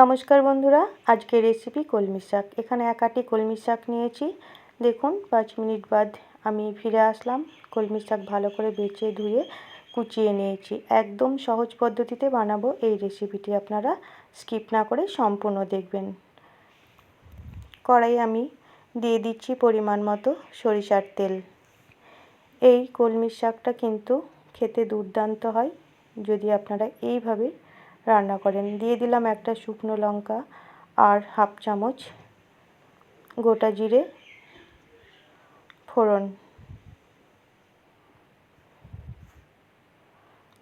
নমস্কার বন্ধুরা, আজকের রেসিপি কলমি শাক। এখানে এক আঁটি কলমি শাক নিয়েছি। দেখুন 5 মিনিট বাদ আমি ফিরে আসলাম। কলমি শাক ভালো করে বেছে ধুয়ে কুচিয়ে নিয়েছি। একদম সহজ পদ্ধতিতে বানাবো এই রেসিপিটি, আপনারা স্কিপ না করে সম্পূর্ণ দেখবেন। কড়াই আমি দিয়ে দিচ্ছি পরিমাণ মতো সরিষার তেল। এই কলমি শাকটা কিন্তু খেতে দুর্দান্ত হয় যদি আপনারা এইভাবে রান্না করেন। দিয়ে দিলাম একটা শুকনো লঙ্কা আর হাফ চামচ গোটা জিরে ফোড়ন।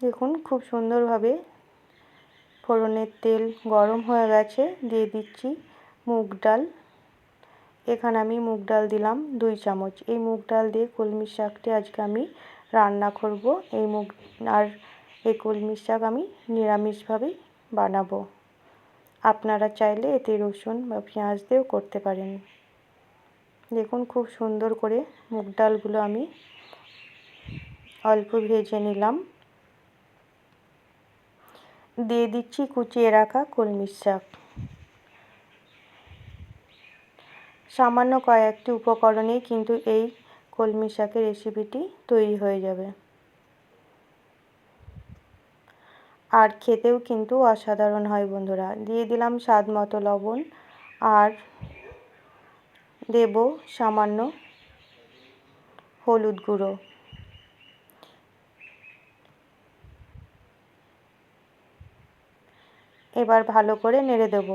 দেখুন খুব সুন্দরভাবে ফোড়নের তেল গরম হয়ে গেছে। দিয়ে দিচ্ছি মুগ ডাল। এখানে আমি মুগ ডাল দিলাম 2 চামচ। এই মুগ ডাল দিয়ে কলমি শাকটি আজকে আমি রান্না করব। এই কলমি শাক আমি নিরামিষভাবেই বানাবো। আপনারা চাইলে এতে রসুন বা পেঁয়াজ দিয়েও করতে পারেন। দেখুন খুব সুন্দর করে মুগ ডালগুলো আমি অল্প ভেজে নিলাম। দিয়ে দিচ্ছি কুচিয়ে রাখা কলমি শাক। সামান্য কয়েকটি উপকরণেই কিন্তু এই কলমি শাকের রেসিপিটি তৈরি হয়ে যাবে, আর খেতেও কিন্তু অসাধারণ হয় বন্ধুরা। দিয়ে দিলাম স্বাদ মতো লবণ আর দেব সামান্য হলুদ গুঁড়ো। এবার ভালো করে নেড়ে দেব।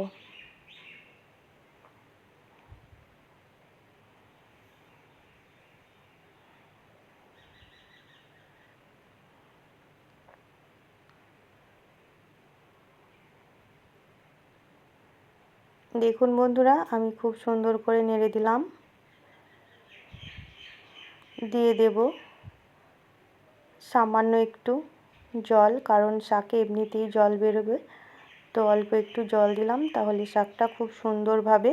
দেখুন বন্ধুরা, আমি খুব সুন্দর করে নেড়ে দিলাম। দিয়ে দেব সামান্য একটু জল, কারণ শাকে এমনিতেই জল বেরোবে, তো অল্প একটু জল দিলাম, তাহলে শাকটা খুব সুন্দরভাবে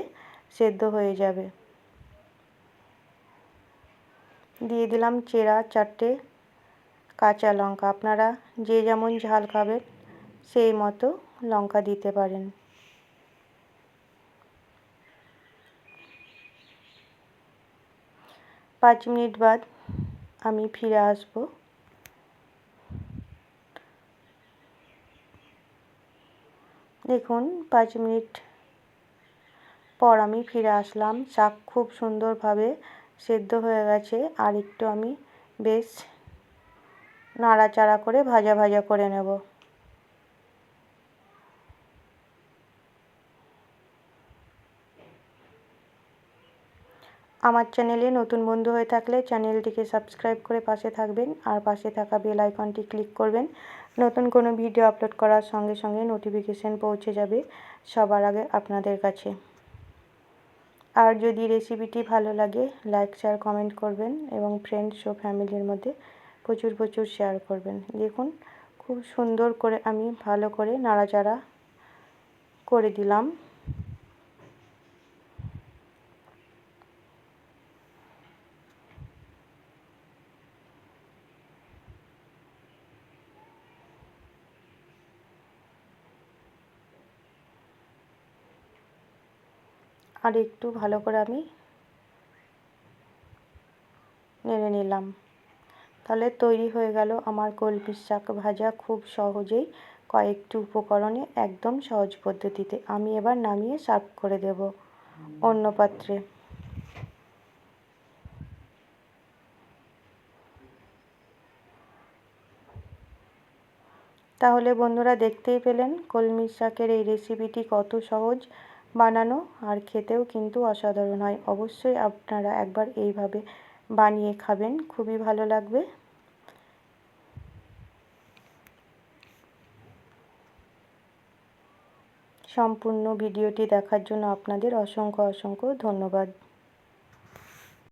সেদ্ধ হয়ে যাবে। দিয়ে দিলাম চেরা 4টে কাঁচা লঙ্কা। আপনারা যে যেমন ঝাল খাবেন সেই মতো লঙ্কা দিতে পারেন। পাঁচ মিনিট বাদ আমি ফিরে আসব। দেখুন 5 মিনিট পর আমি ফিরে আসলাম। শাক খুব সুন্দরভাবে সেদ্ধ হয়ে গেছে। আর একটু আমি বেশ নাড়াচাড়া করে ভাজা ভাজা করে নেব। আমার চ্যানেলে নতুন বন্ধু হয়ে থাকলে চ্যানেলটিকে সাবস্ক্রাইব করে পাশে থাকবেন, আর পাশে থাকা বেল আইকনটি ক্লিক করবেন। নতুন কোনো ভিডিও আপলোড করার সঙ্গে সঙ্গে নোটিফিকেশন পৌঁছে যাবে সবার আগে আপনাদের কাছে। আর যদি রেসিপিটি ভালো লাগে লাইক শেয়ার কমেন্ট করবেন, এবং ফ্রেন্ডস ও ফ্যামিলির মধ্যে প্রচুর প্রচুর শেয়ার করবেন। দেখুন খুব সুন্দর করে আমি ভালো করে নাড়াচাড়া করে দিলাম। আর একটু ভালো করে আমি নেড়ে নিলাম। তাহলে তৈরি হয়ে গেল আমার কলমি শাক ভাজা, খুব সহজেই কয়েকটি উপকরণে একদম সহজ পদ্ধতিতে। আমি এবার নামিয়ে সার্ভ করে দেব অন্য পাত্রে। তাহলে বন্ধুরা দেখতেই পেলেন কলমি শাকের এই রেসিপিটি কত সহজ বানানো, আর খেতেও কিন্তু অসাধারণ হয়। অবশ্যই আপনারা একবার এইভাবে বানিয়ে খাবেন, খুবই ভালো লাগবে। সম্পূর্ণ ভিডিওটি দেখার জন্য আপনাদের অসংখ্য অসংখ্য ধন্যবাদ।